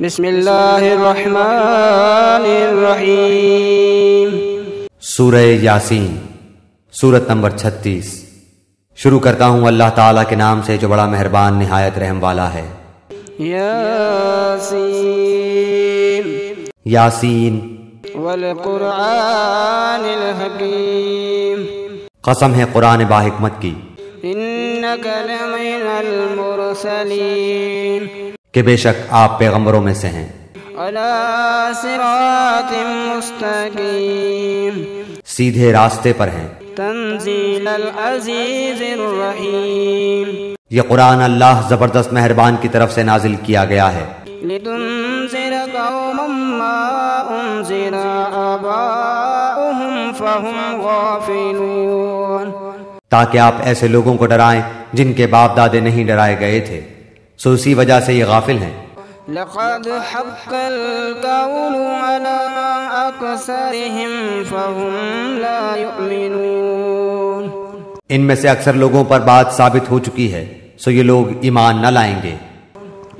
بسم اللہ الرحمن الرحیم۔ سورہ یاسین، سورت نمبر 36۔ شروع کرتا ہوں اللہ تعالیٰ کے نام سے جو بڑا مہربان نہایت رحم والا ہے۔ یاسین یاسین والقرآن الحکیم، قسم ہے قرآن باحکمت کی، انک لمن المرسلین، کہ بے شک آپ پیغمبروں میں سے ہیں، علی صراط مستقیم، سیدھے راستے پر ہیں۔ تنزیل العزیز الرحیم، یہ قرآن اللہ زبردست مہربان کی طرف سے نازل کیا گیا ہے، لتنذر قوما ما انذر آباؤہم فہم غافلون، تاکہ آپ ایسے لوگوں کو ڈرائیں جن کے باپ دادے نہیں ڈرائے گئے تھے، سو اسی وجہ سے یہ غافل ہیں۔ لقد حق القول على اکثرهم فهم لا يؤمنون، ان میں سے اکثر لوگوں پر بات ثابت ہو چکی ہے، سو یہ لوگ ایمان نہ لائیں گے۔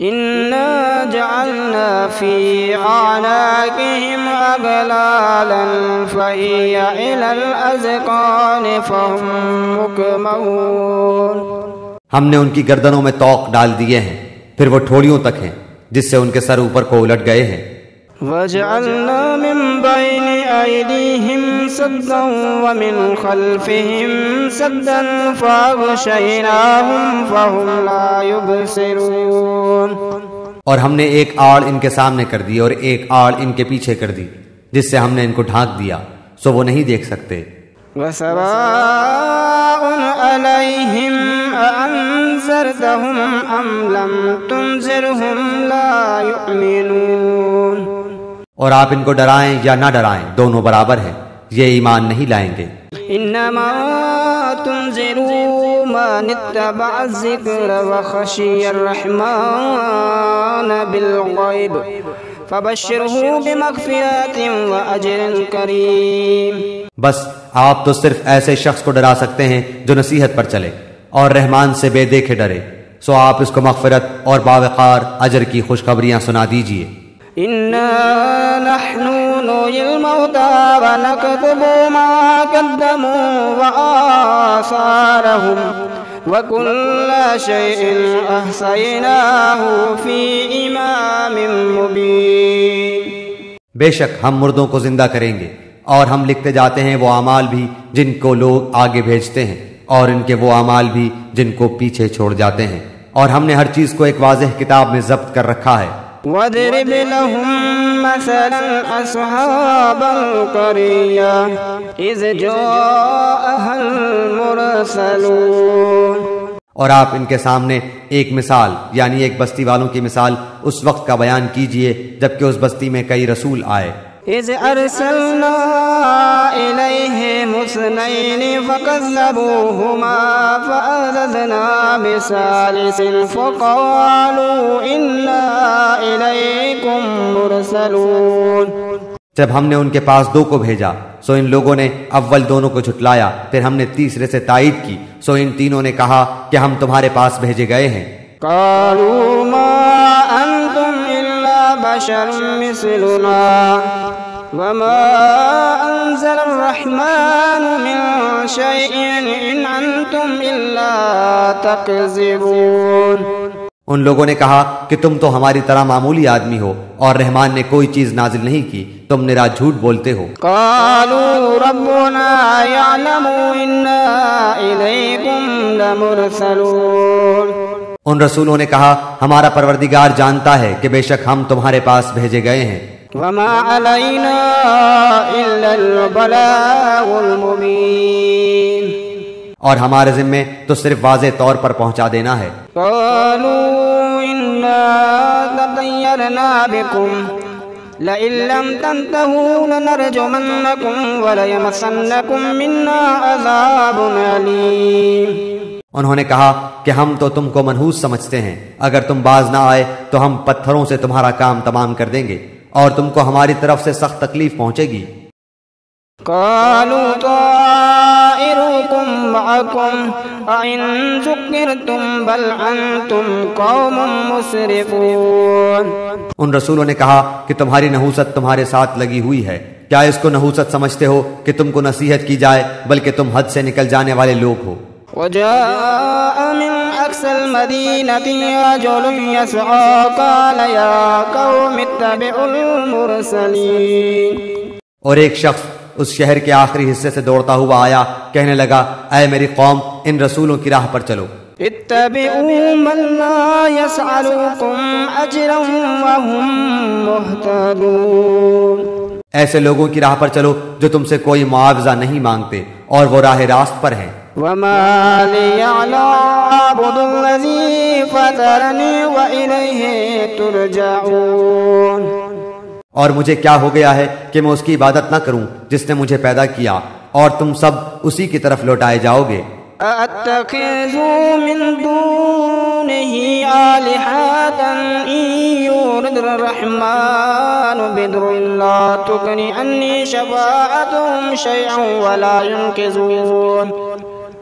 انا جعلنا في اعناقهم اغلالا فهي الى الاذقان فهم مقمحون، ہم نے ان کی گردنوں میں طوق ڈال دیے ہیں، پھر وہ ٹھوڑیوں تک ہیں جس سے ان کے سر اوپر کو الٹ گئے ہیں۔ وَجَعَلْنَا مِن بَيْنِ أَيْدِيهِمْ سَدًّا وَمِنْ خَلْفِهِمْ سَدًّا فَأَغْشَيْنَاهُمْ فَهُمْ لَا يُبْصِرُونَ، اور ہم نے ایک آڑ ان کے سامنے کر دی اور ایک آڑ ان کے پیچھے کر دی، جس سے ہم نے ان کو ڈھانک دیا، سو وہ نہیں دیکھ سکتے۔ وَسَوَاءٌ عَلَيْهِمْ أَأَنذَرْتَهُمْ أَمْ لَمْ تُنذِرْهُمْ لَا يُؤْمِنُونَ، اور آپ ان کو ڈرائیں یا نہ ڈرائیں دونوں برابر ہیں، یہ ایمان نہیں لائیں گے۔ انما تنذر من اتبع الذکر وخشی الرحمن بالغیب فبشرہ بمغفرۃ واجر کریم، بس آپ تو صرف ایسے شخص کو ڈرا سکتے ہیں جو نصیحت پر چلے اور رحمان سے بے دیکھے ڈرے، سو آپ اس کو مغفرت اور باوقار اجر کی خوشخبریاں سنا دیجئے۔ انا نحن نحيي الموتى ونكتب ما قدموا وآثارهم وكل شيء أحصيناه في إمام مبين، بے شک ہم مردوں کو زندہ کریں گے اور ہم لکھتے جاتے ہیں وہ اعمال بھی جن کو لوگ آگے بھیجتے ہیں اور ان کے وہ اعمال بھی جن کو پیچھے چھوڑ جاتے ہیں، اور ہم نے ہر چیز کو ایک واضح کتاب میں ضبط کر رکھا ہے۔ وَاضْرِبْ لَهُم مَّثَلًا أَصْحَابَ الْقَرْيَةِ إِذْ جَاءَهَا الْمُرْسَلُونَ، اور آپ ان کے سامنے ایک مثال یعنی ایک بستی والوں کی مثال اس وقت کا بیان کیجئے جبکہ اس بستی میں کئی رسول آئے۔ إِذْ أَرْسَلْنَا إِلَيْهِمْ اثْنَيْنِ فَكَذَّبُوهُمَا فَعَزَزْنَا بِثَالِثٍ فَقَالُوا إِنَّا إِلَيْكُمْ مُرْسَلُونَ، جب ہم نے ان کے پاس دو کو بھیجا سو ان لوگوں نے اول دونوں کو جھٹلایا، پھر ہم نے تیسرے سے تائید کی، سو ان تینوں نے کہا کہ ہم تمہارے پاس بھیجے گئے ہیں۔ قالوا ما أنتم إلا بشر مثلنا وما أنزل الرحمن من شيء إن أنتم إلا تكذبون، ان لوگوں نے کہا کہ تم تو ہماری طرح معمولی آدمی ہو اور رحمان نے کوئی چیز نازل نہیں کی، تم نرا جھوٹ بولتے ہو۔ قالوا ربنا يعلم إنا إليكم لمرسلون، ان رسولوں نے کہا ہمارا پروردگار جانتا ہے کہ بے شک ہم تمہارے پاس بھیجے گئے ہیں۔ وما علينا إلا البلاغ المبين، اور ہمارے ذمے تو صرف واضح طور پر پہنچا دینا ہے۔ قالوا إنا تطيرنا بكم لئن لم تنتهوا لنرجمنكم وليمسنكم منا عذاب أليم، انہوں نے کہا کہ ہم تو تم کو منحوس سمجھتے ہیں، اگر تم باز نہ آئے تو ہم پتھروں سے تمہارا کام تمام کر دیں گے اور تم کو ہماری طرف سے سخت تکلیف پہنچے گی۔ قالوا طائركم معكم أَإِن ذُكِّرْتُم بَلْ أَنتُمْ قَوْمٌ مُسْرِفُونَ۔ ان رسولوں نے کہا کہ تمہاری نحوست تمہارے ساتھ لگی ہوئی ہے، کیا اس کو نحوست سمجھتے ہو کہ تم کو نصیحت کی جائے، بلکہ تم حد سے نکل جانے والے لوگ ہو۔ وجاء من أقصى المدينة رجل يسعى قال يا قوم اتبعوا المرسلين۔ اور ایک شخص اس شہر کے آخری حصے سے دوڑتا ہوا آیا، کہنے لگا اے میری قوم، ان رسولوں کی راہ پر چلو۔ اتبعوا من لا يسألكم أجرا وهم مهتدون۔ ایسے لوگوں کی راہ پر چلو جو تم سے کوئی معاوضہ نہیں مانگتے اور وہ راہ راست پر ہیں۔ وما لي لا أعبد الذي فطرني وإليه ترجعون۔ اور مجھے کیا ہو گیا ہے کہ میں اس کی عبادت نہ کروں جس نے مجھے پیدا کیا، اور تم سب اسی کی طرف لوٹائے جاؤ گے۔ أَأَتَّخِذُ مِن دُونِهِ آلِهَةً إِن يُرِدْ الرَّحْمَٰنُ بِضُرٍّ لَّا تُغْنِ عَنِّي شَفَاعَتُهُمْ شَيْئًا وَلَا يُنقِذُونِ۔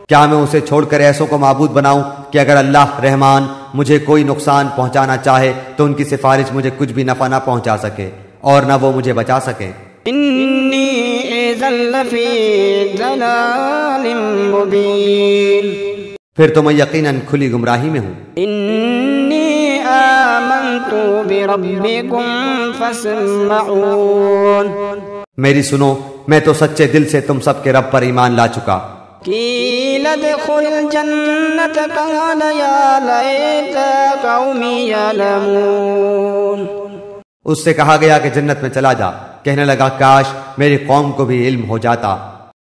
کیا میں اسے چھوڑ کر ایسوں کو معبود بناؤں کہ اگر اللہ رحمان مجھے کوئی نقصان پہنچانا چاہے تو ان کی سفارش مجھے کچھ بھی نفع نہ پہنچا سکے اور نہ وہ مجھے بچا سکے۔ إِنِّي إِذًا لَّفِي ضَلَالٍ مُّبِينٍ۔ پھر تو میں یقیناً کھلی گمراہی میں ہوں۔ إِنِّي آمَنتُ بِرَبِّكُمْ فَاسْمَعُونِ۔ میری سنو، میں تو سچے دل سے تم سب کے رب پر ایمان لا چکا۔ قِيلَ ادْخُلِ الْجَنَّةَ قَالَ يَا لَيْتَ قَوْمِي يَعْلَمُونَ۔ اس سے کہا گیا کہ جنت میں چلا جا، کہنے لگا کاش میری قوم کو بھی علم ہو جاتا۔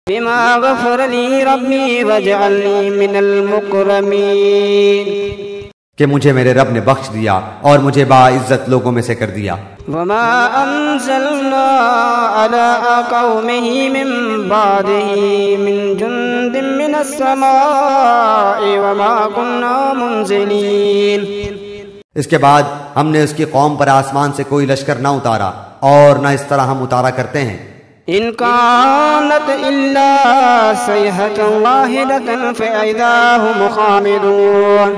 بِمَا غَفَرَ لِي رَبِّي وَجَعَلْنِي مِنَ الْمُكْرَمِينَ۔ کہ مجھے میرے رب نے بخش دیا اور مجھے باعزت لوگوں میں سے کر دیا۔ وَمَا أَنزَلْنَا عَلَىٰ قَوْمِهِ مِن بَعْدِهِ مِن جُندٍ مِّنَ السَّمَاءِ وَمَا كُنَّا مُنزِلِينَ۔ اس کے بعد ہم نے اس کی قوم پر آسمان سے کوئی لشکر نہ اتارا اور نہ اس طرح ہم اتارا کرتے ہیں۔ إِن كَانَتْ إِلَّا صَيْحَةً وَاحِدَةً فَإِذَا هُمْ خَامِدُونَ۔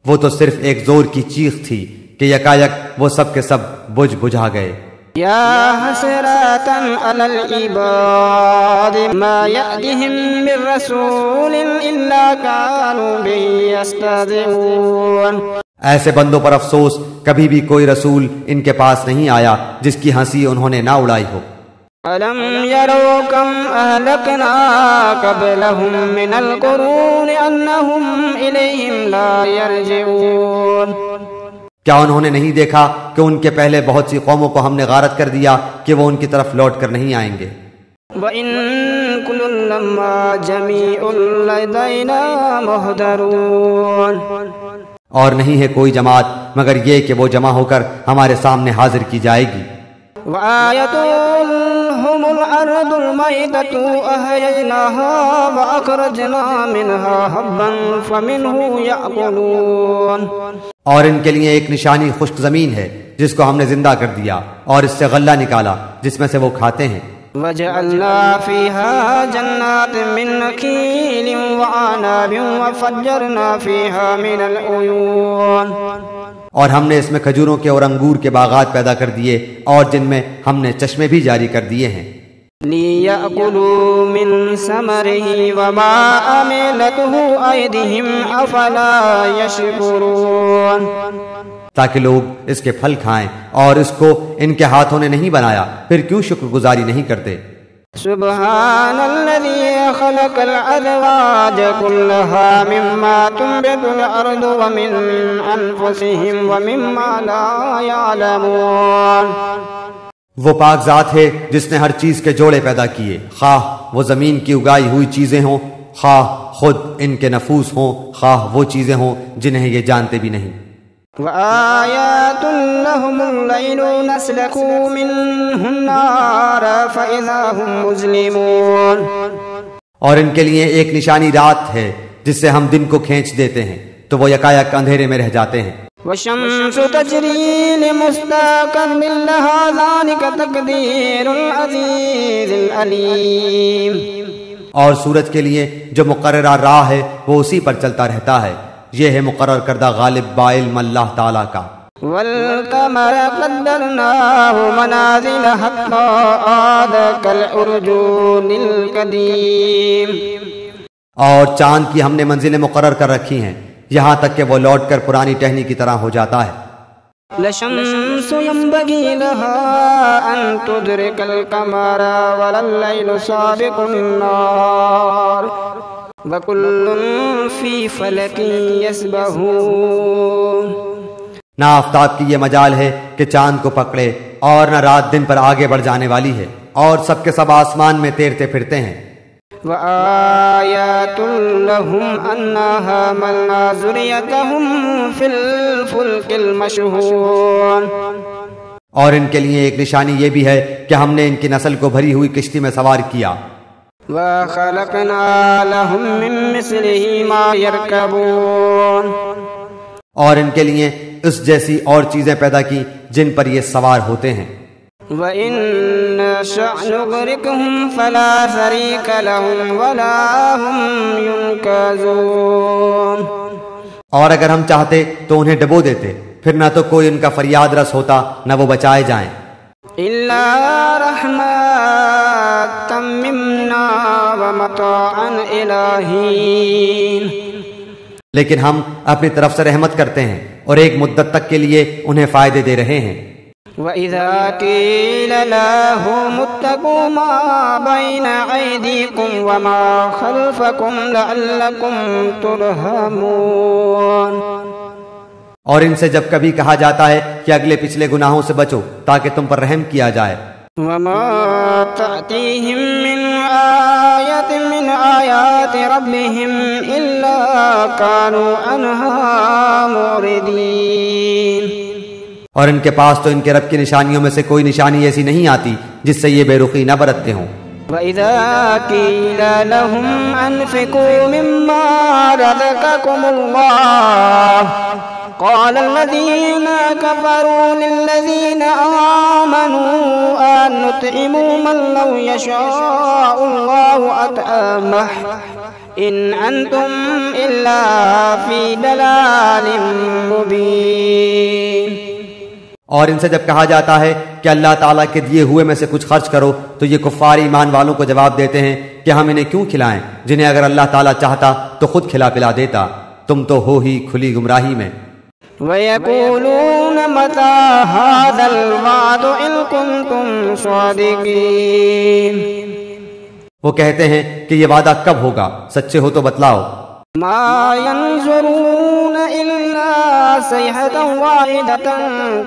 وہ تو صرف ایک زور کی چیخ تھی کہ یکایک وہ سب کے سب بجھا گئے۔ یا حسرة علی العباد ما یأتihim من رسول الا كانوا به یستهزئون۔ ایسے بندوں پر افسوس، کبھی بھی کوئی رسول ان کے پاس نہیں آیا جس کی ہنسی انہوں نے نہ اڑائی ہو۔ أَلَمْ يَرَوْا كَمْ أَهْلَكْنَا قَبْلَهُمْ مِنَ الْقُرُونِ أَنَّهُمْ إِلَيْهِمْ لَا يَرْجِعُونَ۔ کیا انہوں نے نہیں دیکھا کہ ان کے پہلے بہت سی قوموں کو ہم نے غارت کر دیا کہ وہ ان کی طرف لوٹ کر نہیں آئیں گے۔ وَإِن كُلٌّ لَّمَّا جَمِيعٌ لَّدَيْنَا مُحْضَرُونَ۔ اور نہیں ہے کوئی جماعت مگر یہ کہ وہ جمع ہو کر ہمارے سامنے حاضر کی جائے گی۔ وآية لهم الأرض الميتة أحييناها وأخرجنا منها حبا فمنه يأكلون۔ اور ان کے لیے ایک نشانی خشک زمین ہے جس کو ہم نے زندہ کر دیا اور اس سے غلہ نکالا جس میں سے وہ کھاتے ہیں۔ وجعلنا فيها جنات من نخيل وعناب وفجرنا فيها من العيون۔ اور ہم نے اس میں کھجوروں کے اور انگور کے باغات پیدا کر دیے اور جن میں ہم نے چشمے بھی جاری کر دیے ہیں۔ لِيَأْكُلُوا مِن ثَمَرِهِ وَمَا عَمِلَتْهُ أَيْدِيهِمْ أَفَلَا يَشْكُرُونَ۔ تاکہ لوگ اس کے پھل کھائیں، اور اس کو ان کے ہاتھوں نے نہیں بنایا، پھر کیوں شکر گزاری نہیں کرتے؟ سبحان الذي خلق الأزواج كلها مما تنبت الأرض ومن أنفسهم ومما لا يعلمون۔ وہ پاک ذات ہے جس نے ہر چیز کے جوڑے پیدا کیے، خواہ وہ زمین کی اگائی ہوئی چیزیں ہوں، خواہ خود ان کے نفوس ہوں، خواہ وہ چیزیں ہوں جنہیں یہ جانتے بھی نہیں۔ وآيات لهم الليل نسلك منه النار فإذا هم مظلمون۔ اور ان کے لیے ایک نشانی رات ہے جس سے ہم دن کو کھینچ دیتے ہیں تو وہ یکایک اندھیرے میں رہ جاتے ہیں۔ والشمس تجري لمستقر لها ذلك تقدير العزيز العليم۔ اور سورج کے لیے جو مقررہ راہ ہے وہ اسی پر چلتا رہتا ہے، یہ ہے مقرر کردہ غالب بعلم اللہ تعالیٰ کا۔ والقمر قدرناه منازل حتى عاد كالعرجون القديم، اور چاند کی ہم نے منزلیں مقرر کر رکھی ہیں یہاں تک کہ وہ لوٹ کر پرانی ٹہنی کی طرح ہو جاتا ہے۔ لَشَمْسُ يَنبَغِي لَهَا أَن تُدْرِكَ الْقَمَرَ وَلَا اللَّيْلُ سَابِقُ النَّهَارِ وَكُلٌّ فِي فَلَكٍ يَسْبَحُونَ۔ نہ آفتاب کی یہ مجال ہے کہ چاند کو پکڑے، اور نہ رات دن پر آگے بڑھ جانے والی ہے، اور سب کے سب آسمان میں تیرتے پھرتے ہیں۔ وآیات لہم انا حملنا ذریتہم فی الفلک المشحون، اور ان کے لیے ایک نشانی یہ بھی ہے کہ ہم نے ان کی نسل کو بھری ہوئی کشتی میں سوار کیا۔ وخلقنا لہم من مثلہ ما یرکبون، اور ان کے لیے اس جیسی اور چیزیں پیدا کی جن پر یہ سوار ہوتے ہیں۔ وَإِن نَّشَأْ نُغْرِقْهُمْ فَلَا شَرِيكَ لَهُمْ وَلَا هُمْ يُنْقَذُونَ، اور اگر ہم چاہتے تو انہیں ڈبو دیتے، پھر نہ تو کوئی ان کا فریاد رس ہوتا نہ وہ بچائے جائیں۔ إِلَّا رَحْمَةً مِّنَّا وَمَتَاعًا إِلَىٰ حِينٍ، لیکن ہم اپنی طرف سے رحمت کرتے ہیں اور ایک مدت تک کے لیے انہیں فائدے دے رہے ہیں۔ وَإِذَا قِيلَ لَهُمُ اتَّقُوا مَا بَيْنَ أَيْدِيكُمْ وَمَا خَلْفَكُمْ لَعَلَّكُمْ تُرْحَمُونَ، اور ان سے جب کبھی کہا جاتا ہے کہ اگلے پچھلے گناہوں سے بچو تاکہ تم پر رحم کیا جائے۔ وَمَا تَأْتِيهِم مِّنْ آيَةٍ مِّنْ آيَاتِ رَبِّهِمْ إِلَّا كَانُوا عَنْهَا مُعْرِضِينَ، اور ان کے پاس تو ان کے رب کی نشانیوں میں سے کوئی نشانی ایسی نہیں آتی جس سے یہ بے رخی نہ برتتے ہوں۔ وَإِذَا قِيلَ لَهُمْ أَنفِقُوا مِمَّا رَزَقَكُمُ اللَّهُ قَالَ الَّذِينَ كَفَرُوا لِلَّذِينَ آمَنُوا أَنُطْعِمُ مَن لَّوْ يَشَاءُ اللَّهُ أَطْعَمَهُ إِنْ أَنتُمْ إِلَّا فِي ضَلَالٍ مُّبِينٍ، اور ان سے جب کہا جاتا ہے کہ اللہ تعالیٰ کے دیے ہوئے میں سے کچھ خرچ کرو تو یہ کفار ایمان والوں کو جواب دیتے ہیں کہ ہم انہیں کیوں کھلائیں جنہیں اگر اللہ تعالیٰ چاہتا تو خود کھلا پلا دیتا، تم تو ہو ہی کھلی گمراہی میں۔ وَيَقُولُونَ مَتَىٰ هَٰذَا الْوَعْدُ إِن كُنتُمْ صَادِقِينَ، وہ کہتے ہیں کہ یہ وعدہ کب ہوگا، سچے ہو تو بتلاؤ۔ مَا يَنظُرُونَ إِلَّا صَيْحَةً وَاحِدَةً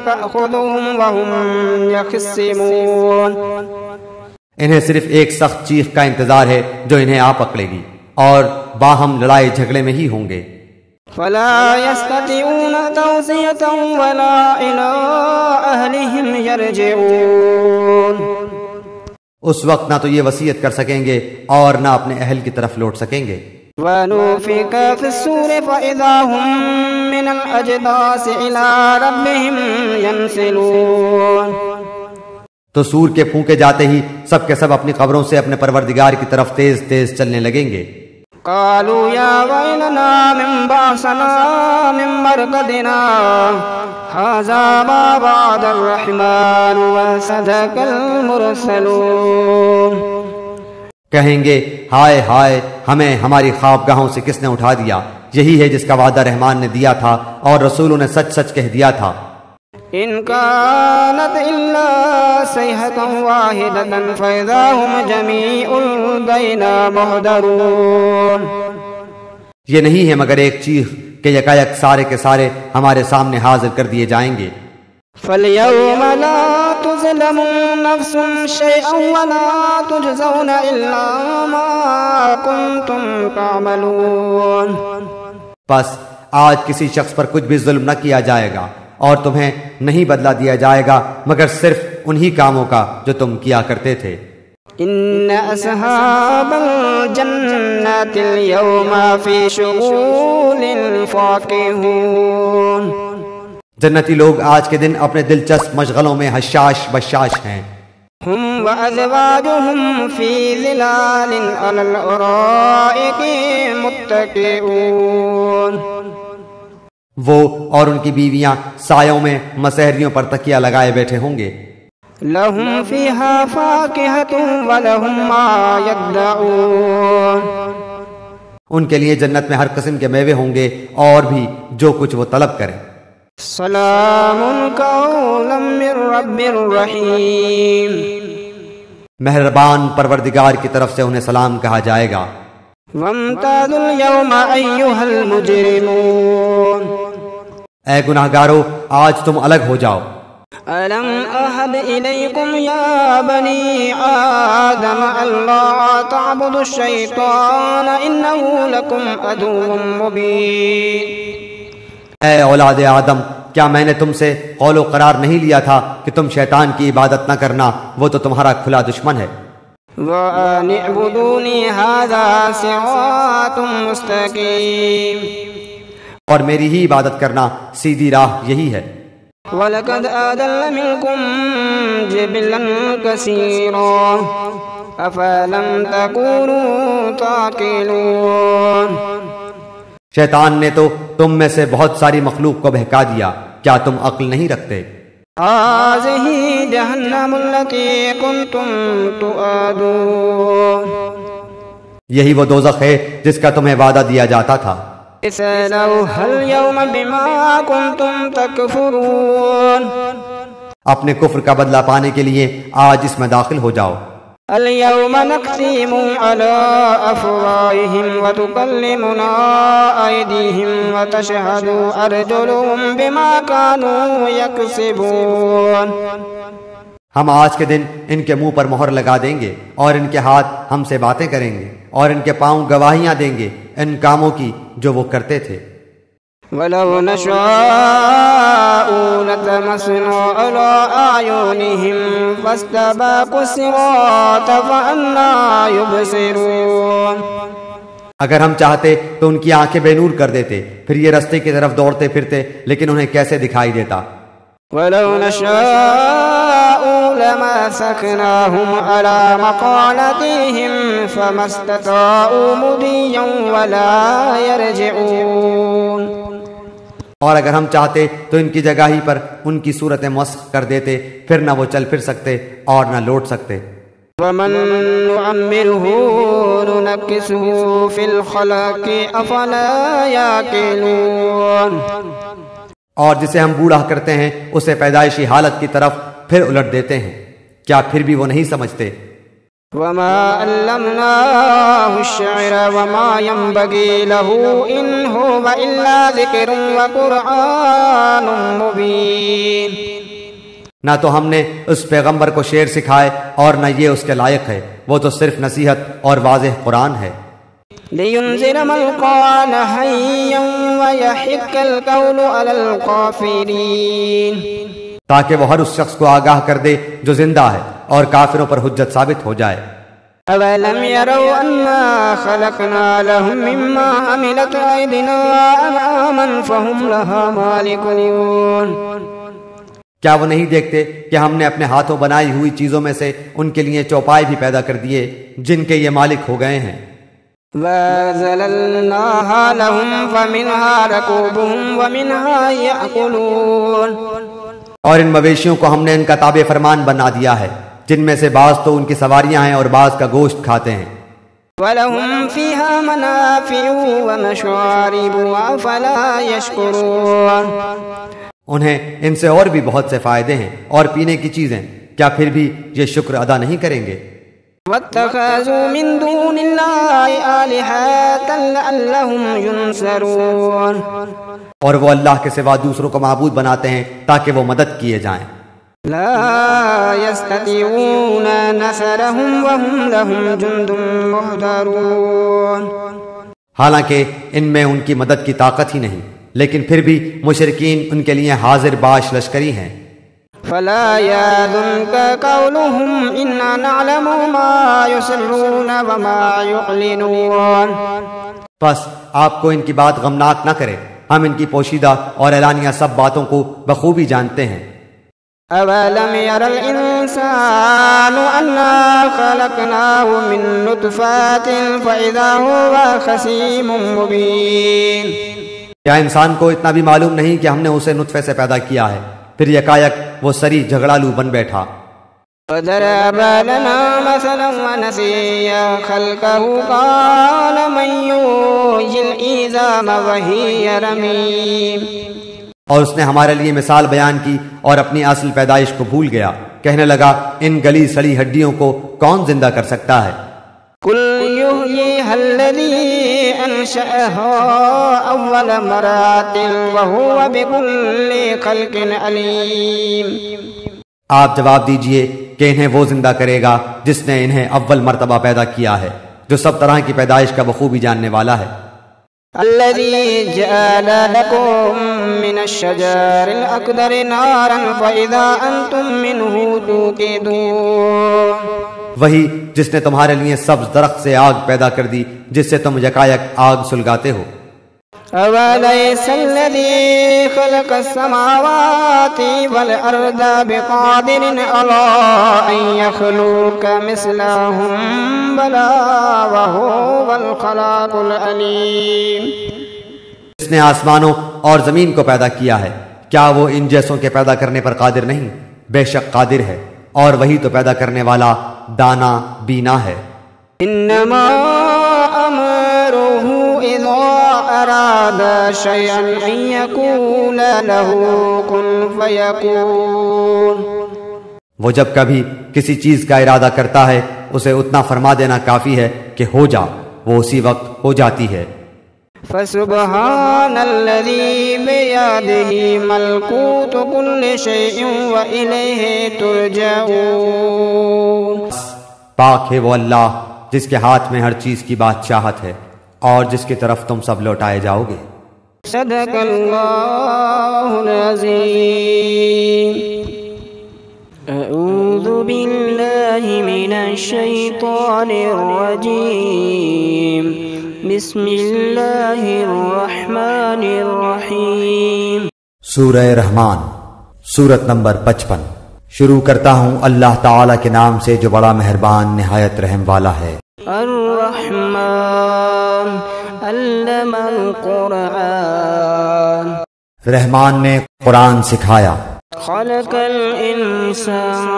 تَأْخُذُهُمْ وَهُمْ يَخِصِّمُونَ، انہیں صرف ایک سخت چیخ کا انتظار ہے جو انہیں آ پکڑے گی، اور باہم لڑائی جھگڑے میں ہی ہوں گے۔ فَلَا يَسْتَطِيعُونَ تَوْصِيَةً وَلَا إِلَىٰ أَهْلِهِمْ يَرْجِعُونَ، اس وقت نہ تو یہ وصیت کر سکیں گے اور نہ اپنے اہل کی طرف لوٹ سکیں گے۔ وَنُفِخَ فِي الصُّورِ فَإِذَا هُم مِّنَ الْأَجْدَاثِ إِلَىٰ رَبِّهِمْ يَنْسِلُونَ، تو سور کے پھونکے جاتے ہی سب کے سب اپنی قبروں سے اپنے پروردگار کی طرف تیز تیز چلنے لگیں گے۔ قالوا يا ويلنا من بعثنا من مرقدنا هذا ما وعد الرحمن وصدق المرسلون، کہیں گے ہائے ہائے ہمیں ہماری خوابگاہوں سے کس نے اٹھا دیا، یہی ہے جس کا وعدہ رحمان نے دیا تھا اور رسولوں نے سچ سچ کہہ دیا تھا۔ ان كانت الا صيحة واحدة فإذا هم جميع لدينا محضرون، یہ نہیں ہے مگر ایک چیخ کہ یکایک سارے کے سارے ہمارے سامنے حاضر کر دیے جائیں گے۔ فَالْيَوْمَ لَا تُظْلَمُ نَفْسٌ شَيْئًا وَلَا تُجْزَوْنَ إِلَّا مَا كُنتُمْ تَعْمَلُونَ، پس آج کسی شخص پر کچھ بھی ظلم نہ کیا جائے گا اور تمہیں نہیں بدلہ دیا جائے گا مگر صرف انہی کاموں کا جو تم کیا کرتے تھے۔ إن أصحاب الجنة اليوم في شغول فاكهون، جنتی لوگ آج کے دن اپنے دلچسپ مشغلوں میں حشاش بشاش ہیں۔ هم وأزواجهم في ظلال على الأرائك متكئون. وہ اور ان کی بیویاں سایوں میں مسہریوں پر تکیہ لگائے بیٹھے ہوں گے. لهم فيها فاكهة ولهم ما يدعون. ان کے لیے جنت میں ہر قسم کے میوے ہوں گے اور بھی جو کچھ وہ طلب کریں. سلام قولا من رب رحیم. مہربان پروردگار کی طرف سے انہیں سلام کہا جائے گا. وامتازوا اليوم أيها المجرمون. اے گناہگارو آج تم الگ ہو جاؤ. ألم أعهد إليكم يا بني آدم ألا تعبدوا الشيطان إنه لكم عدو مبين. اے اولاد آدم کیا میں نے تم سے قول و قرار نہیں لیا تھا کہ تم شیطان کی عبادت نہ کرنا، وہ تو تمہارا کھلا دشمن ہے. وَأَنِ اعْبُدُونِي هَذَا صِرَاطٌ مُسْتَقِيمٌ. اور میری ہی عبادت کرنا سیدھی راہ یہی ہے. وَلَقَدْ أَضَلَّ مِنكُمْ جِبِلًّا كَثِيرًا أَفَلَمْ تَكُونُوا تَعْقِلُونَ. شیطان نے تو تم میں سے بہت ساری مخلوق کو بہکا دیا، کیا تم عقل نہیں رکھتے؟ هَٰذِهِ جَهَنَّمُ الَّتِي كُنتُمْ تُوعَدُونَ. یہی وہ دوزخ ہے جس کا تمہیں وعدہ دیا جاتا تھا. اصْلَوْهَا الْيَوْمَ بِمَا كُنتُمْ تَكْفُرُونَ. اپنے کفر کا بدلہ پانے کے لیے آج اس میں داخل ہو جاؤ. الْيَوْمَ نَخْتِمُ عَلَىٰ أَفْوَاهِهِمْ وَتُكَلِّمُنَا أَيْدِيهِمْ وَتَشْهَدُ أَرْجُلُهُمْ بِمَا كَانُوا يَكْسِبُونَ. ہم آج کے دن ان کے منہ پر مہر لگا دیں گے اور ان کے ہاتھ ہم سے باتیں کریں گے اور ان کے پاؤں گواہیاں دیں گے ان کاموں کی جو وہ کرتے تھے. وَلَوْ نَشَاءُ لَطَمَسْنَا عَلَىٰ أَعْيُنِهِمْ فَاسْتَبَاقُوا الصِّرَاطَ فَأَنَّىٰ يُبْصِرُونَ. اگر ہم چاہتے تو ان کی آنکھیں بے نور کر دیتے، پھر یہ رستے کی طرف دوڑتے پھرتے، لیکن انہیں کیسے دکھائی دیتا. وَلَوْ نَشَاءُ لَمَسَخْنَاهُمْ عَلَىٰ مَقَالَتِهِمْ فَمَا اسْتَطَاعُوا مُضِيًّا وَلَا يَرْجِعُونَ. اور اگر ہم چاہتے تو ان کی جگہ ہی پر ان کی صورتیں مسخ کر دیتے، پھر نہ وہ چل پھر سکتے اور نہ لوٹ سکتے. وَمَن نُّعَمِّرْهُ نُنَكِّسْهُ فِي الْخَلْقِ أَفَلَا يَعْقِلُونَ. اور جسے ہم بوڑھا کرتے ہیں اسے پیدائشی حالت کی طرف پھر الٹ دیتے ہیں، کیا پھر بھی وہ نہیں سمجھتے؟ وَمَا عَلَّمْنَاهُ الشِّعْرَ وَمَا يَنبَغِي لَهُ إِنْ هُوَ إِلَّا ذِكْرٌ وَقُرْآنٌ مُّبِينٌ. نہ تو ہم نے اس پیغمبر کو شعر سکھائے اور نہ یہ اس کے لائق ہے، وہ تو صرف نصیحت اور واضح قرآن ہے. لِيُنذِرَ مَنْ كَانَ حَيًّا وَيَحِقَّ الْقَوْلُ عَلَى الْكَافِرِينَ. تاکہ وہ ہر اس شخص کو آگاہ کر دے جو زندہ ہے اور کافروں پر حجت ثابت ہو جائے. أَوَلَمْ يَرَوْا أَنَّا خَلَقْنَا لَهُم مِّمَّا عَمِلَتْ أَيْدِينَا أَنْعَامًا فَهُمْ لَهَا مَالِكُونَ. کیا وہ نہیں دیکھتے کہ ہم نے اپنے ہاتھوں بنائی ہوئی چیزوں میں سے ان کے لیے چوپائے بھی پیدا کر دیے جن کے یہ مالک ہو گئے ہیں. وَذَلَلْنَاهَا لَهُمْ فَمِنْهَا رَكُوبُهُمْ وَمِنْهَا يَأْكُلُونَ. اور ان مویشیوں کو ہم نے ان کا تابع فرمان بنا دیا ہے، جن میں سے بعض تو ان کی سواریاں ہیں اور بعض کا گوشت کھاتے ہیں. وَلَهُمْ فِيهَا مَنَافِعُ وَمَشَارِبُ أَفَلَا يَشْكُرُونَ. انہیں ان سے اور بھی بہت سے فائدے ہیں اور پینے کی چیزیں، کیا پھر بھی یہ شکر ادا نہیں کریں گے؟ وَاتَّخَذُوا مِن دُونِ اللَّهِ آلِهَةً لَعَلَّهُمْ يُنصَرُونَ. اور وہ اللہ کے سوا دوسروں کو معبود بناتے ہیں تاکہ وہ مدد کیے جائیں. لا يستطيعون نصرهم وهم لهم جند محضرون. حالانکہ ان میں ان کی مدد کی طاقت ہی نہیں، لیکن پھر بھی مشرکین ان کے لیے حاضر باش لشکری ہیں. فلا يحزنك قولهم إنا نعلم ما يسرون وما يعلنون. بس آپ کو ان کی بات غمناک نہ کرے، ہم ان کی پوشیدہ اور اعلانیہ سب باتوں کو بخوبی جانتے ہیں. أولم ير الإنسان أنا خلقناه من نطفة فإذا هو خصيم مبين. کیا انسان کو اتنا بھی معلوم نہیں کہ ہم نے اسے نطفے سے پیدا کیا ہے، پھر یکایک وہ سری جھگڑالو بن بیٹھا. وضرب لنا مثلا ونسي خلقه قال من يحيي العظام وهي رميم. اور اس نے ہمارے لیے مثال بیان کی اور اپنی اصل پیدائش کو بھول گیا. کہنے لگا ان گلی سڑی ہڈیوں کو کون زندہ کر سکتا ہے؟ قل يحييها الذي أنشأها أول مرة وهو بكل خلق عليم. آپ جواب دیجئے کہ انہیں وہ زندہ کرے گا جس نے انہیں اول مرتبہ پیدا کیا ہے، جو سب طرح کی پیدائش کا بخوبی جاننے والا ہے. الذي جعل لكم من الشجر الأخضر نارا فإذا أنتم منه توقدون. وہی جس نے تمہارے لیے سبز درخت سے آگ پیدا کر دی جس سے تم یکایک آگ سلگاتے ہو. أوليس الذي خلق السماوات والأرض بقادر على أن يخلق مثلهم بلى وهو الخلاق العليم. جس نے آسمانوں اور زمین کو پیدا کیا ہے، کیا وہ ان جیسوں کے پیدا کرنے پر قادر نہیں؟ بے شک قادر ہے، اور وہی تو پیدا کرنے والا دانا بینا ہے. انما امره اذا اراد شيئا ان يقول له كن فيكون. وہ جب کبھی کسی چیز کا ارادہ کرتا ہے اسے اتنا فرما دینا کافی ہے کہ ہو جا، وہ اسی وقت ہو جاتی ہے. فسبحان الذي بيده ملكوت كل شيء وإليه ترجعون. پاک ہے وہ اللہ جس کے ہاتھ میں ہر چیز کی بادشاہت ہے اور جس کی طرف تم سب لوٹائے جاؤ گے. صدق اللہ العظیم. اعوذ باللہ من الشیطان الرجیم. بسم اللہ الرحمن الرحیم. سورہ رحمان، سورت نمبر 55. شروع کرتا ہوں اللہ تعالی کے نام سے جو بڑا مہربان نہایت رحم والا ہے. الرحمن علم القرآن. رحمان نے قرآن سکھایا. خلق الانسان.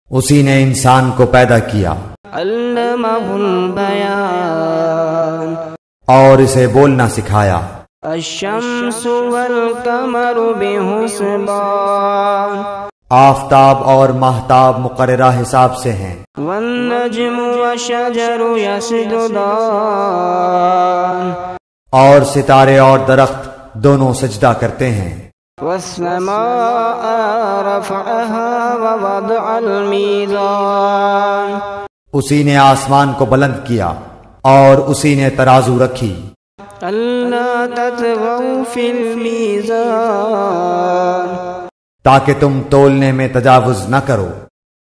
اسی نے انسان کو پیدا کیا. علمہ البیان. اور اسے بولنا سکھایا. الشمس والقمر بحسبان. آفتاب اور ماہتاب مقررہ حساب سے ہیں. والنجم والشجر یسجدان. اور ستارے اور درخت دونوں سجدہ کرتے ہیں. والسماء رفعها ووضع المیزان. اسی نے آسمان کو بلند کیا اور اسی نے ترازو رکھی. اللہ تطغوا فی المیزان. تاکہ تم تولنے میں تجاوز نہ کرو.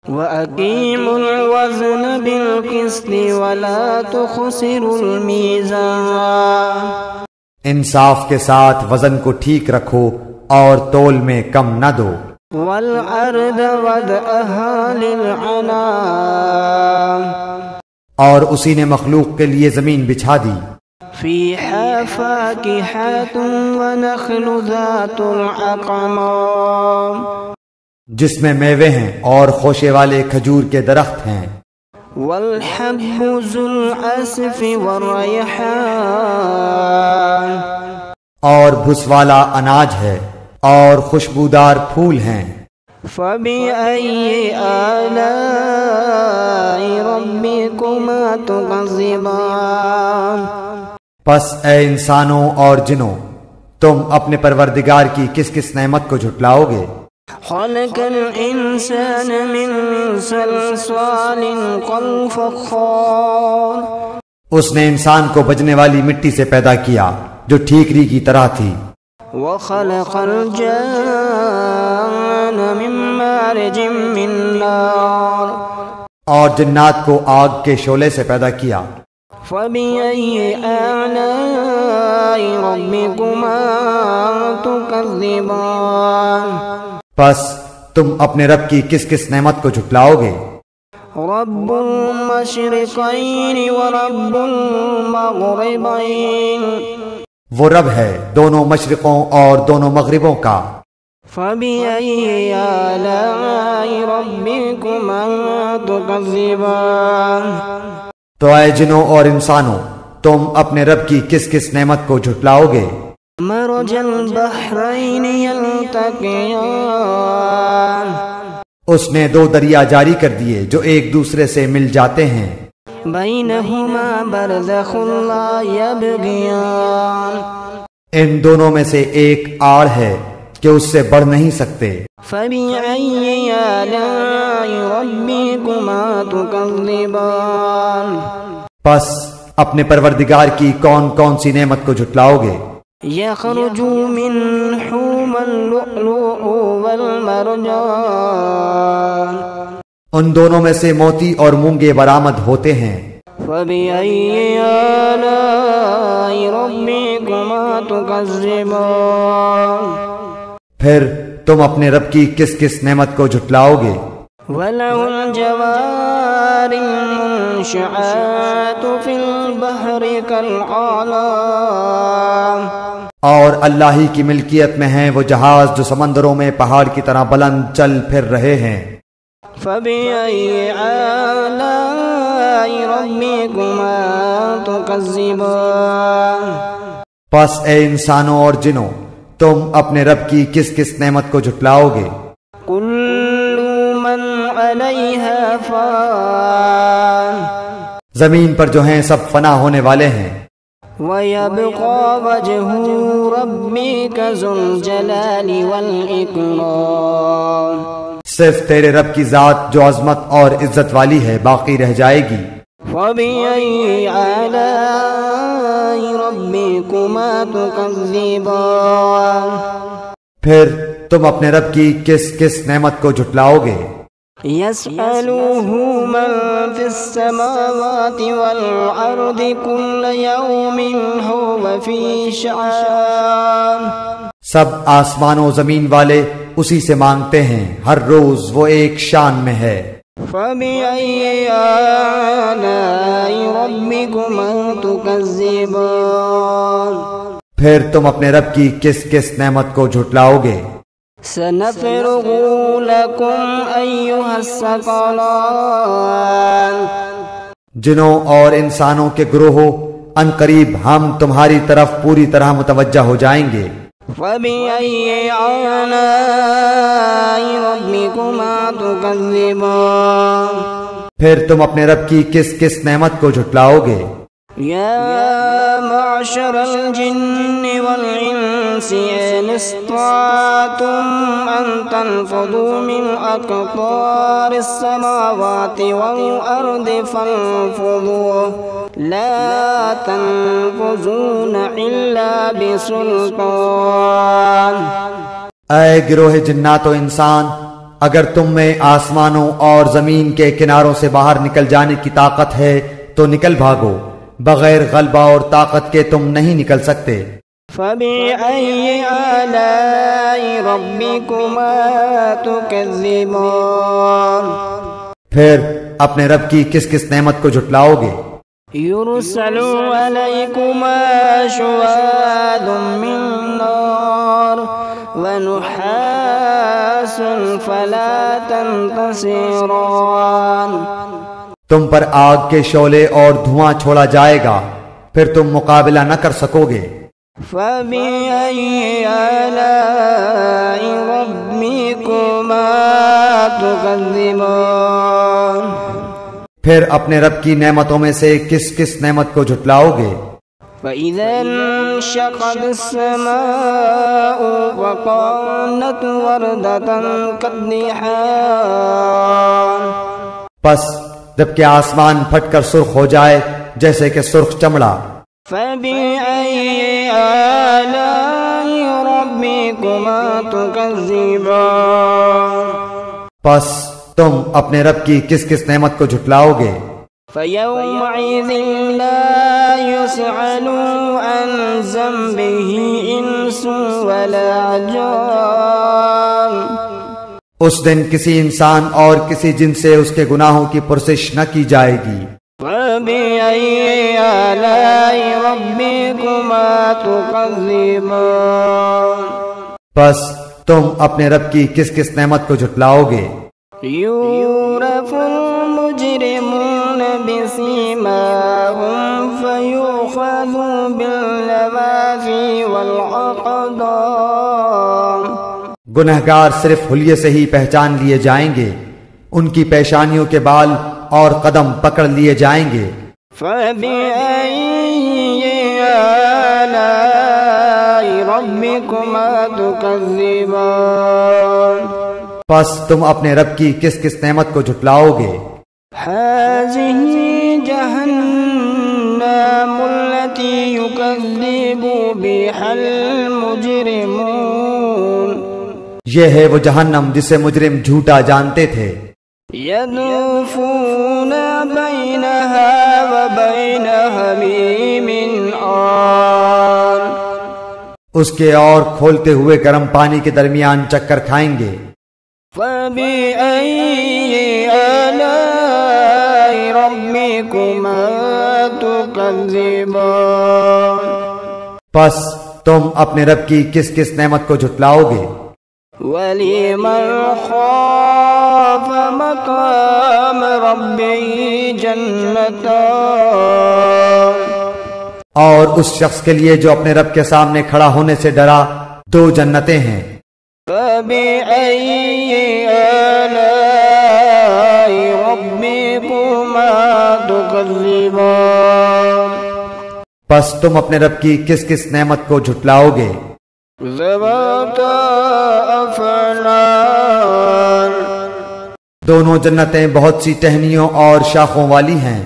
وَأَقِيمُوا الْوَزْنَ بِالْقِسْطِ وَلَا تُخْسِرُوا الْمِيزَانَ. انصاف کے ساتھ وزن کو ٹھیک رکھو اور تول میں کم نہ دو. وَالْأَرْضَ وَضَعَهَا لِلْأَنَامِ. اور اسی نے مخلوق کے لیے زمین بچھا دی. فِيهَا فَاكِهَةٌ وَنَخْلُ ذَاتُ الْأَكْمَامِ. جس میں میوے ہیں اور خوشے والے کھجور کے درخت ہیں. وَالْحَبُّ ذُو الْعَصْفِ وَالرَّيْحَانِ. اور بھس والا اناج ہے اور خوشبودار پھول ہیں. فَبِأَيِّ آلَاءِ رَبِّكُمَا تُكَذِّبَانِ. پس اے انسانوں اور جنوں، تم اپنے پروردگار کی کس کس نعمت کو جھٹلاؤ گے؟ خلق الانسان من صلصال كالفخار. اس نے انسان کو بجنے والی مٹی سے پیدا کیا جو ٹھیکری کی طرح تھی. وخلق الجان من مارج من نار. اور جنات کو آگ کے شعلے سے پیدا کیا. فبأي آلاء ربكما تكذبان. پس تم اپنے رب کی کس کس نعمت کو جھٹلاؤ گے؟ رب المشرقین ورب المغربین، وہ رب ہے دونوں مشرقوں اور دونوں مغربوں کا۔ فبأي آلاء ربكما تكذبان، تو اے جنوں اور انسانوں، تم اپنے رب کی کس کس نعمت کو جھٹلاؤ گے؟ مرج البحرین یلتقیان، اس نے دو دریا جاری کر دیے جو ایک دوسرے سے مل جاتے ہیں، بینہما برزخ لا یبغیان، ان دونوں میں سے ایک آڑ ہے کہ اس سے بڑھ نہیں سکتے۔ فبأي آلاء ربكما تكذبان، پس اپنے پروردگار کی کون کون سی نعمت کو جھٹلاؤ گے؟ يخرج منهما اللؤلؤ والمرجان، ان دونوں میں سے موتی اور مونگے برآمد ہوتے ہیں۔ فبأي آلاء ربكما تكذبان، پھر تم اپنے رب کی کس کس نعمت کو جھٹلاؤ گے؟ وله الجوار المنشآت في البحر كالأعلام، اور اللہ ہی کی ملکیت میں ہیں وہ جہاز جو سمندروں میں پہاڑ کی طرح بلند چل پھر رہے ہیں۔ فبأي آلاء ربكما تكذبان، پس اے انسانوں اور جنوں، تم اپنے رب کی کس کس نعمت کو جھٹلاؤ گے؟ كل من عليها فان، زمین پر جو ہیں سب فنا ہونے والے ہیں، ويبقى وجه ربك ذو الجلال والإكرام، صرف تیرے رب کی ذات جو عظمت اور عزت والی ہے باقی رہ جائے گی۔ فبأي آلاء ربكما تكذبان، پھر تم اپنے رب کی کس کس نعمت کو جھٹلاؤ گے؟ يسأله من في السماوات والأرض كل يوم هو في شأن، سب آسمان و زمین والے اسی سے مانگتے ہیں، ہر روز وہ ایک شان میں ہے۔ فبأي آلاء ربكما تكذبان، پھر تم اپنے رب کی کس کس نعمت کو جھٹلاؤ گے؟ سنفرغ لكم أيها الثقلان، جنوں اور انسانوں کے گروہوں، ان قریب ہم تمہاری طرف پوری طرح متوجہ ہو جائیں گے۔ فبأي آلاء ربكما تكذبان، پھر تم اپنے رب کی کس کس نعمت کو جھٹلاؤ گے؟ يا معشر الجن والإنس إن استطعتم أن تنفذوا من أقطار السماوات والأرض فانفذوا لا تنفذون إلا بسلطان، اے گروہ جنات و انسان، اگر تم میں آسمانوں اور زمین کے کناروں سے باہر نکل جانے کی طاقت ہے تو نکل بھاگو، بغیر غلبہ اور طاقت کے تم نہیں نکل سکتے۔ فبأي آلاء ربكما تكذبان، پھر اپنے رب کی کس کس نعمت کو جھٹلاؤ گے؟ يرسل عليكما شواظ من نار ونحاس فلا تنتصران، تم پر آگ کے شعلے اور دھواں چھوڑا جائے گا، پھر تم مقابلہ نہ کر سکو گے۔ فبأي آلاء ربكما تكذبان، پھر اپنے رب کی نعمتوں میں سے کس کس نعمت کو جھٹلاؤ گے؟ فإذا انشقت السماء وكانت وردة كالدحان، پس جبکہ آسمان پھٹ کر سرخ ہو جائے جیسے کہ سرخ چمڑا۔ فبأي آلاء ربكما تكذبان، پس تم اپنے رب کی کس کس نعمت کو جھٹلاؤ گے؟ فيومئذ لا يسأل عن ذنبه إنس ولا جان، اس دن کسی انسان اور کسی جن سے اس کے گناہوں کی پرسش نہ کی جائے گی۔ فَبِأَيِّ آلَاءِ رَبِّكُمَا تُكَذِّبَانِ بس تم اپنے رب کی کس کس نعمت کو جھٹلاؤ گے؟ يُعْرَفُ الْمُجْرِمُونَ بِسِيمَاهُمْ فَيُؤْخَذُ بِالنَّوَاصِي وَالْأَقْدَامِ گنہگار صرف حلیے سے ہی پہچان لیے جائیں گے، ان کی پیشانیوں کے بال اور قدم پکڑ لیے جائیں گے۔ فَبِأَيِّ آلَاءِ رَبِّكُمَا تُكَذِّبَانِ پس تم اپنے رب کی کس کس نعمت کو جھٹلاؤ گے؟ هَٰذِهِ جَهَنَّمُ الَّتِي يُكَذِّبُ بِهَا الْمُجْرِمُونَ یہ ہے وہ جہنم جسے مجرم جھوٹا جانتے تھے۔ يَطُوفُونَ بَيْنَهَا وَبَيْنَ حَمِيمٍ آنٍ اس کے اور کھولتے ہوئے گرم پانی کے درمیان چکر کھائیں گے۔ فَبِأَيِّ آلَاءِ رَبِّكُمَا تُكَذِّبَانِ پس تم اپنے رب کی کس کس نعمت کو جھٹلاؤ گے؟ وَلِمَنْ خَافَ مَقَامَ رَبِّهِ جَنَّتَانِ اور اس شخص کے لیے جو اپنے رب کے سامنے کھڑا ہونے سے ڈرا، دو جنتیں ہیں۔ فَبِأَيِّ آلَاءِ رَبِّكُمَا تُكَذِّبَانِ پس تم اپنے رب کی کس کس نعمت کو جھٹلاؤ گے؟ ذَوَاتَا أَفْنَانٍ دونوں جنتیں بہت سی ٹہنیوں اور شاخوں والی ہیں۔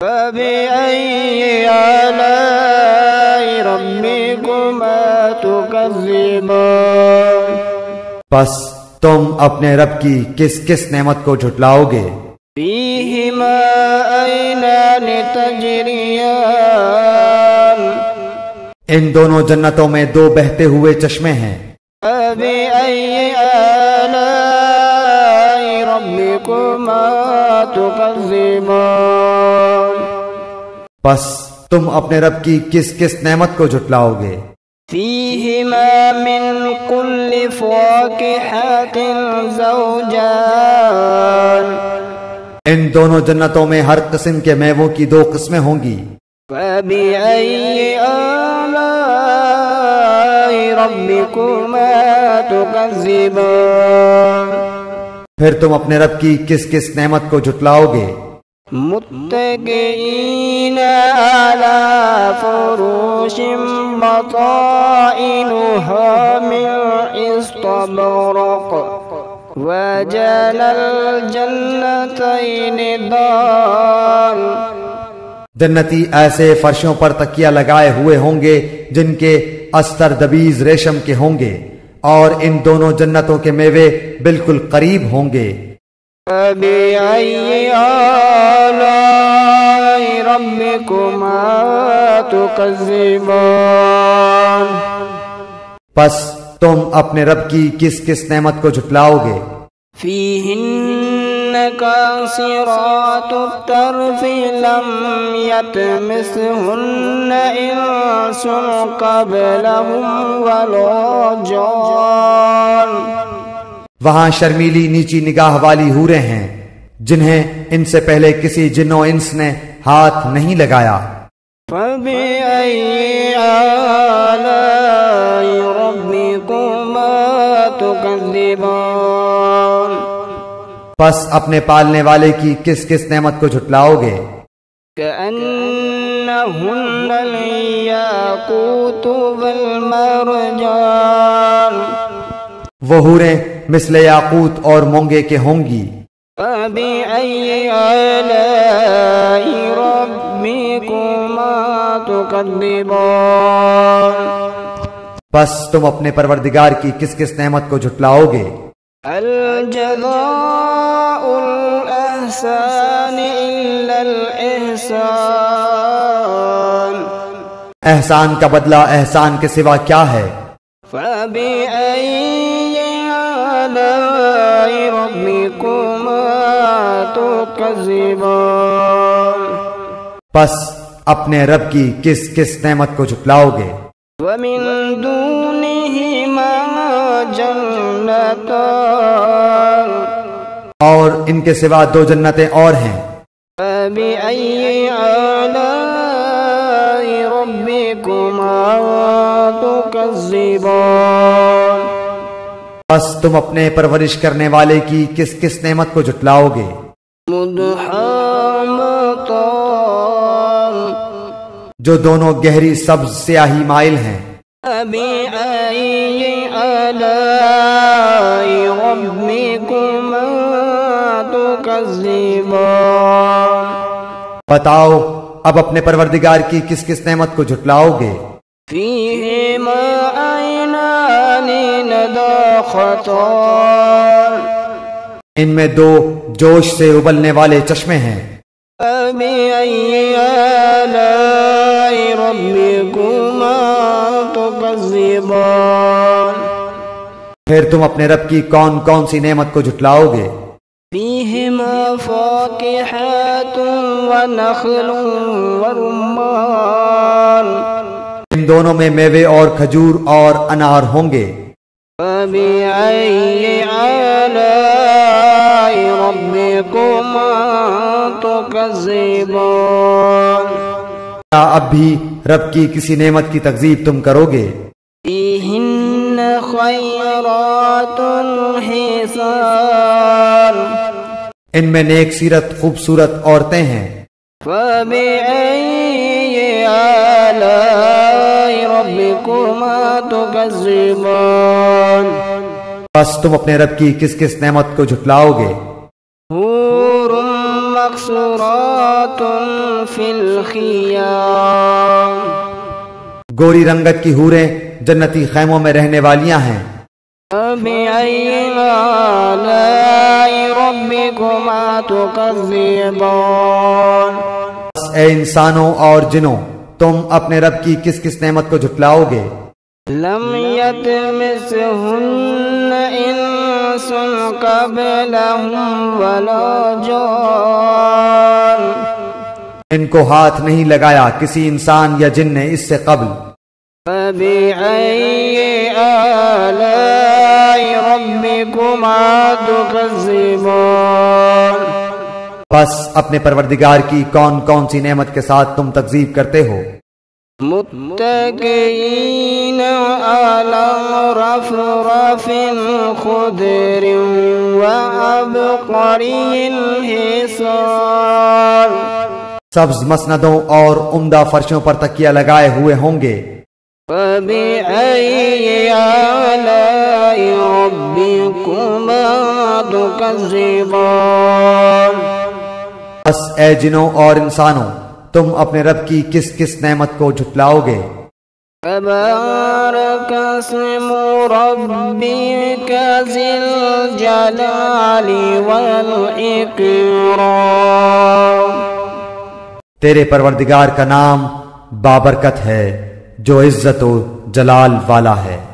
فَبِأَيِّ آلَاءِ رَبِّكُمَا تُكَذِّبَانِ پس تم اپنے رب کی کس کس نعمت کو جھٹلاؤ گے؟ فِيهِمَا عَيْنَانِ تَجْرِيَانِ ان دونوں جنتوں میں دو بہتے ہوئے چشمے ہیں۔ فَبِأَيِّ آلَاءِ رَبِّكُمَا تُكَذِّبَانِ پس تم اپنے رب کی کس کس نعمت کو جھٹلاؤ گے؟ فِيهِمَا مِن كُلِّ فَاكِهَةٍ زَوْجَانِ ان دونوں جنتوں میں ہر قسم کے میووں کی دو قسمیں ہوں گی۔ فَبِأَيِّ آلَاءِ رَبِّكُمَا تُكَذِّبَانِ پھر تم اپنے رب کی کس کس نعمت کو جھٹلاؤ گے؟ متكئين على فروش بطائنها من استبرق وجنى الجنتين دان جنتی ایسے فرشوں پر تکیہ لگائے ہوئے ہوں گے جن کے استر دبیز ریشم کے ہوں گے، اور ان دونوں جنتوں کے میوے بالکل قریب ہوں گے۔ فَبِأَيِّ آلَاءِ رَبِّكُمَا تُكَذِّبَانِ پس تم اپنے رب کی کس کس نعمت کو جھٹلاؤ گے؟ فِيهِنَّ قَاصِرَاتُ الطَّرْفِ لَمْ يَطْمِثْهُنَّ إِنسٌ قَبْلَهُمْ وَلَا جَانٌ وہاں شرمیلی نیچی نگاہ والی حوریں ہیں جنہیں ان سے پہلے کسی جن و انس نے ہاتھ نہیں لگایا۔ فَبِأَيِّ آلَاءِ رَبِّكُمَا تُكَذِّبَانِ پس اپنے پالنے والے کی کس کس نعمت کو جھٹلاؤ گے؟ كَأَنَّهُنَّ الْيَاقُوتُ وَالْمَرْجَانُ وہ حوریں مثل یاقوت اور مونگے کے ہوں گی۔ فَبِأَيِّ آلَاءِ رَبِّكُمَا تُكَذِّبَانِ پس تم اپنے پروردگار کی کس کس نعمت کو جھٹلاؤ گے؟ الجزاء الإحسان إلا الإحسان احسان کا بدلہ احسان کے سوا کیا ہے؟ فَبِأَيِّ آلاء ربكما تكذبان پس اپنے رب کی کس کس نعمت کو جھٹلاؤ گے؟ ومن دونهما جنتان اور ان کے سوا دو جنتیں اور ہیں۔ فبأي آلاء ربكما تكذبان بس تم اپنے پرورش کرنے والے کی کس کس نعمت کو جھٹلاؤ گے؟ مدحضتان جو دونوں گہری سبز سیاہی مائل ہیں۔ فبأي آلاء ربكما تكذبان بتاؤ اب اپنے پروردگار کی کس کس نعمت کو جھٹلاؤ گے؟ فيهما عينان نضاختان ان میں دو جوش سے ابلنے والے چشمے ہیں۔ فبأي آلاء ربكما تكذبان پھر تم اپنے رب کی کون کون سی نعمت کو جھٹلاؤ گے؟ فيهما فاكهة ونخل ورمان ان دونوں میں میوے اور کھجور اور انار ہوں گے۔ فبأي آلاء ربكما تكذبان کیا اب بھی رب کی کسی نعمت کی تکذیب تم کرو گے؟ فيهن خيرات حسان ان میں نیک سیرت خوبصورت عورتیں ہیں۔ فبأي آلاء ربكما تكذبان بس تم اپنے رب کی کس کس نعمت کو جھٹلاؤ گے؟ حور مقصورات في الخيام گوری رنگت کی حوریں جنتی خیموں میں رہنے والیاں ہیں۔ فبأي آلاء ربكما تكذبان بس اے انسانوں اور جنوں تم اپنے رب کی کس کس نعمت کو جھٹلاؤ گے؟ لم يطمثهن انس قبلهم ولا جان ان کو ہاتھ نہیں لگایا کسی انسان یا جن نے اس سے قبل۔ فبأي آلاء ربكما تكذبان بس اپنے پروردگار کی کون کون سی نعمت کے ساتھ تم تکذیب کرتے ہو؟ متكئين على رفرف خضر وعبقري حسان سبز مسندوں اور عمدہ فرشوں پر تکیہ لگائے ہوئے ہوں گے۔ فبأي آلاء ربكما تكذبان بس اے جنوں اور انسانوں تم اپنے رب کی کس کس نعمت کو جھٹلاؤ گے؟ تبارك اسم ربك ذي الجلال والإكرام تیرے پروردگار کا نام بابرکت ہے جو عزت و جلال والا ہے۔